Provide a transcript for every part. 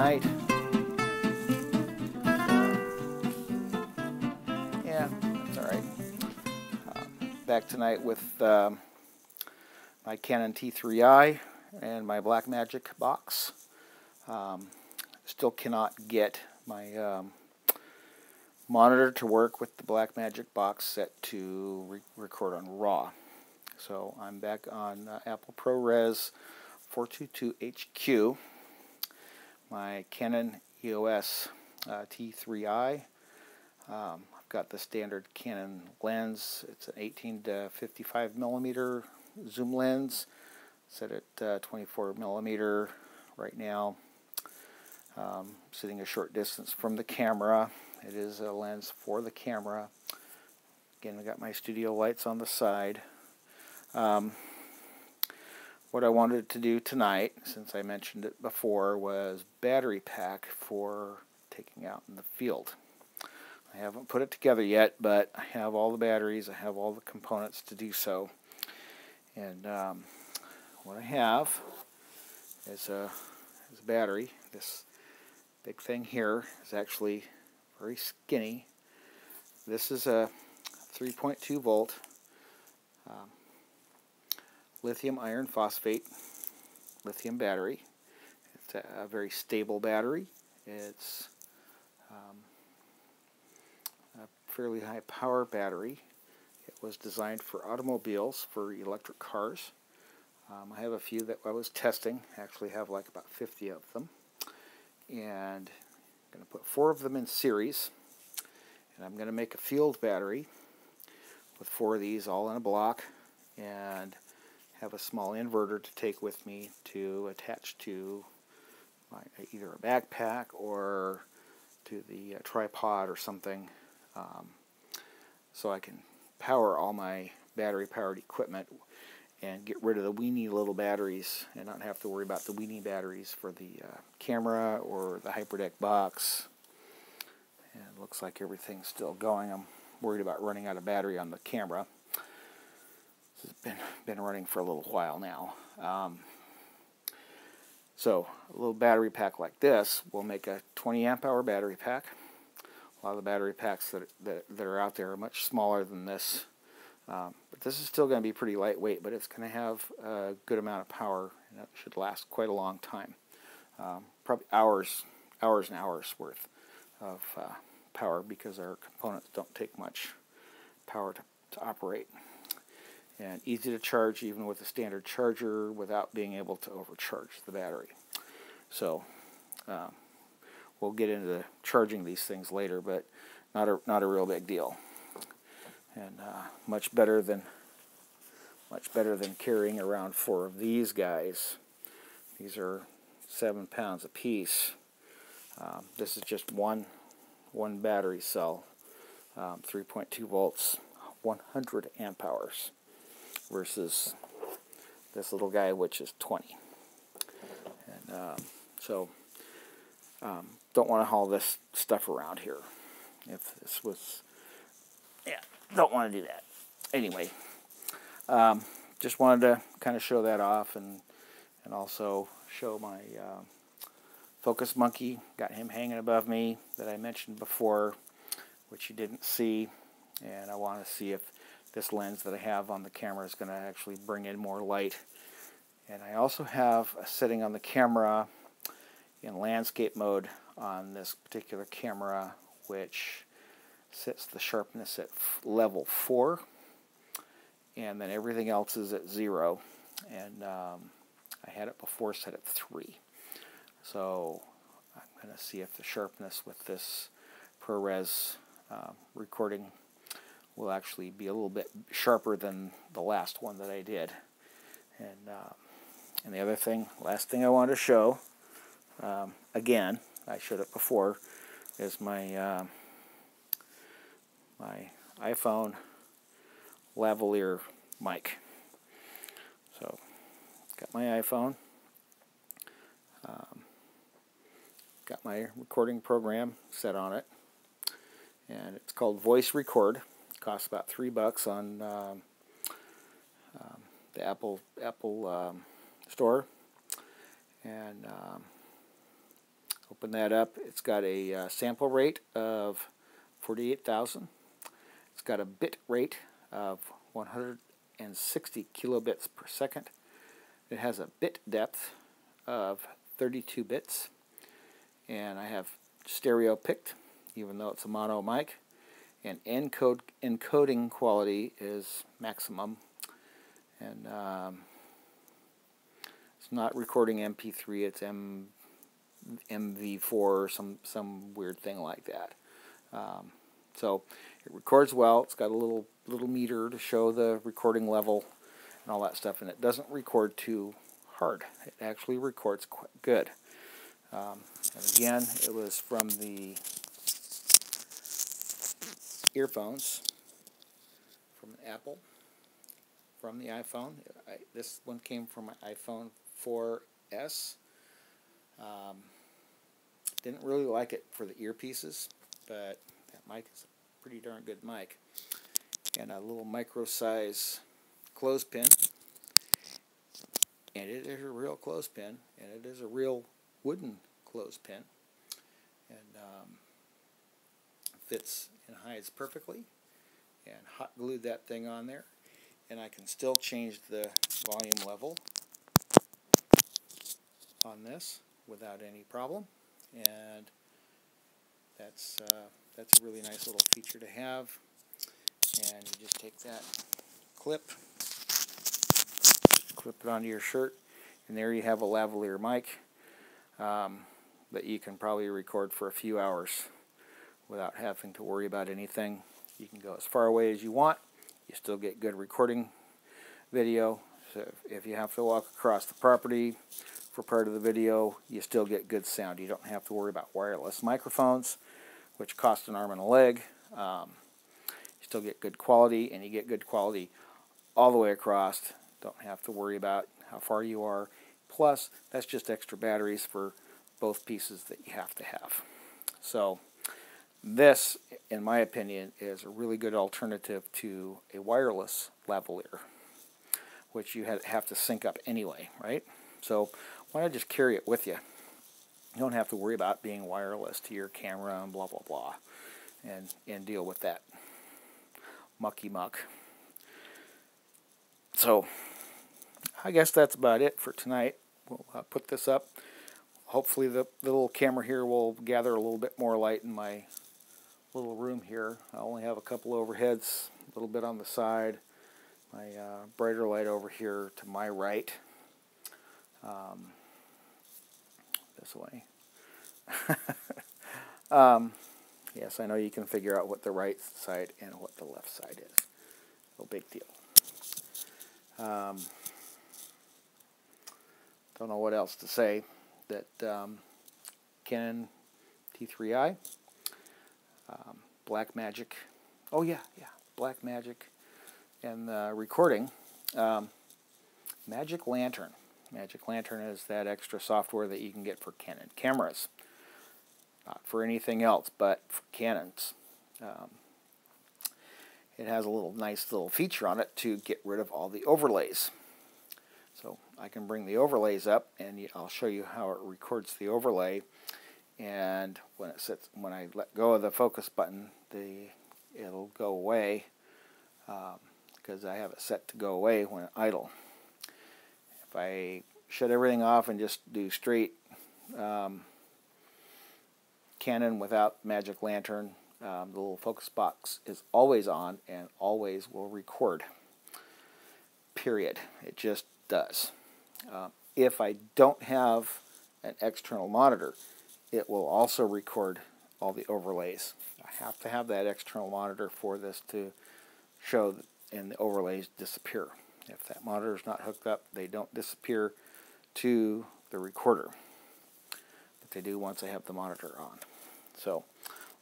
tonight. Yeah, that's alright. Back tonight with my Canon T3i and my Blackmagic box. Still cannot get my monitor to work with the Blackmagic box set to record on RAW. So I'm back on Apple ProRes 422HQ. My Canon EOS T3i. I've got the standard Canon lens. It's an 18 to 55 millimeter zoom lens. Set at 24 millimeter right now. Sitting a short distance from the camera. It is a lens for the camera. Again, I got my studio lights on the side. What I wanted to do tonight, since I mentioned it before, was battery pack for taking out in the field. I haven't put it together yet, but I have all the batteries, I have all the components to do so. And what I have is a battery. This big thing here is actually very skinny. This is a 3.2 volt lithium iron phosphate lithium battery. It's a very stable battery. It's a fairly high power battery. It was designed for automobiles, for electric cars. I have a few that I was testing. I actually have like about 50 of them. And I'm going to put 4 of them in series. And I'm going to make a field battery with 4 of these all in a block. And have a small inverter to take with me to attach to either a backpack or to the tripod or something, so I can power all my battery powered equipment and get rid of the weenie little batteries and not have to worry about the weenie batteries for the camera or the Hyperdeck box. And it looks like everything's still going. I'm worried about running out of battery on the camera. It's been running for a little while now. So a little battery pack like this will make a 20 amp hour battery pack. A lot of the battery packs that are out there are much smaller than this. But this is still going to be pretty lightweight, but it's going to have a good amount of power, and it should last quite a long time. Probably hours and hours worth of power, because our components don't take much power to operate. And easy to charge even with a standard charger without being able to overcharge the battery. So we'll get into charging these things later, but not a real big deal. And much better than carrying around 4 of these guys. These are 7 pounds a piece. This is just one battery cell, 3.2 volts, 100 amp hours. Versus this little guy, which is 20. And don't want to haul this stuff around here. If this was, don't want to do that. Anyway, just wanted to kind of show that off, and also show my focus monkey. Got him hanging above me that I mentioned before, which you didn't see, and I want to see if this lens that I have on the camera is going to actually bring in more light. And I also have a setting on the camera in landscape mode on this particular camera, which sets the sharpness at level 4, and then everything else is at 0. And I had it before set at 3. So I'm going to see if the sharpness with this ProRes recording will actually be a little bit sharper than the last one that I did. And the other thing, last thing I wanted to show, again, I showed it before, is my my iPhone lavalier mic. So, got my iPhone, got my recording program set on it, and it's called Voice Record. Costs about $3 on the Apple store, and Open that up. It's got a sample rate of 48,000. It's got a bit rate of 160 kilobits per second. It has a bit depth of 32 bits. And I have stereo picked, even though it's a mono mic. And encoding quality is maximum. And it's not recording MP3, it's MV4 or some weird thing like that. So it records well. It's got a little meter to show the recording level and all that stuff, and it doesn't record too hard. It actually records quite good. And again, it was from the earphones from Apple, from the iPhone. This one came from my iPhone 4S. Didn't really like it for the earpieces, but that mic is a pretty darn good mic. And a little micro size clothespin, and it is a real clothespin, and it is a real wooden clothespin, and fits and hides perfectly. And hot glued that thing on there, and I can still change the volume level on this without any problem. And that's a really nice little feature to have. And you just take that clip it onto your shirt, and there you have a lavalier mic that you can probably record for a few hours without having to worry about anything. You can go as far away as you want. You still get good recording video. So if you have to walk across the property for part of the video, you still get good sound. You don't have to worry about wireless microphones, which cost an arm and a leg. You still get good quality, and you get good quality all the way across. Don't have to worry about how far you are. Plus, that's just extra batteries for both pieces that you have to have. So this, in my opinion, is a really good alternative to a wireless lavalier, which you have to sync up anyway, right? So why not just carry it with you? You don't have to worry about being wireless to your camera and blah, blah, blah, and deal with that mucky muck. So I guess that's about it for tonight. We'll put this up. Hopefully the little camera here will gather a little bit more light in my little room here. I only have a couple overheads, a little bit on the side. My brighter light over here to my right. This way. Yes, I know you can figure out what the right side and what the left side is. No big deal. Don't know what else to say. That Canon T3i, Blackmagic. Oh yeah, Blackmagic, and recording. Magic Lantern. Magic Lantern is that extra software that you can get for Canon cameras. Not for anything else, but for Canons. It has a nice little feature on it to get rid of all the overlays. So I can bring the overlays up, and I'll show you how it records the overlay. And when I let go of the focus button, it'll go away because I have it set to go away when idle. If I shut everything off and just do straight Canon without Magic Lantern, the little focus box is always on and always will record. Period. It just does. If I don't have an external monitor, it will also record all the overlays. I have to have that external monitor for this to show and the overlays disappear. If that monitor is not hooked up, they don't disappear to the recorder. But they do once I have the monitor on. So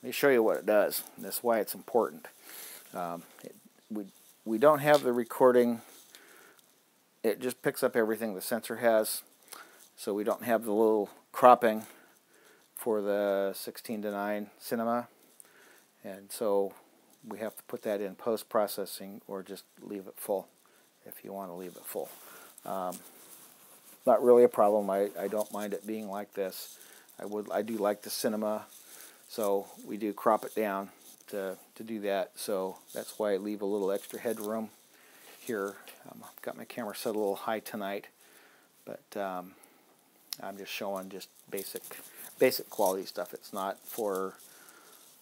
let me show you what it does. And that's why it's important. We don't have the recording. It just picks up everything the sensor has. So we don't have the little cropping for the 16:9 cinema. And so we have to put that in post-processing or just leave it full if you want to leave it full. Not really a problem. I don't mind it being like this. I do like the cinema, so we do crop it down to do that. So that's why I leave a little extra headroom here. I've got my camera set a little high tonight, but I'm just showing just basic quality stuff. It's not for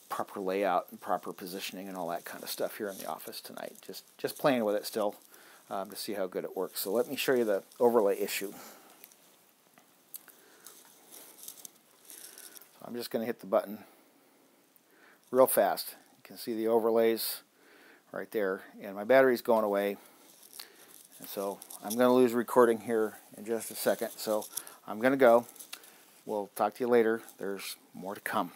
proper layout and proper positioning and all that kind of stuff here in the office tonight. Just playing with it still to see how good it works. So let me show you the overlay issue. I'm just going to hit the button real fast. You can see the overlays right there, and my battery's going away. And so I'm going to lose recording here in just a second. So I'm going to go. We'll talk to you later. There's more to come.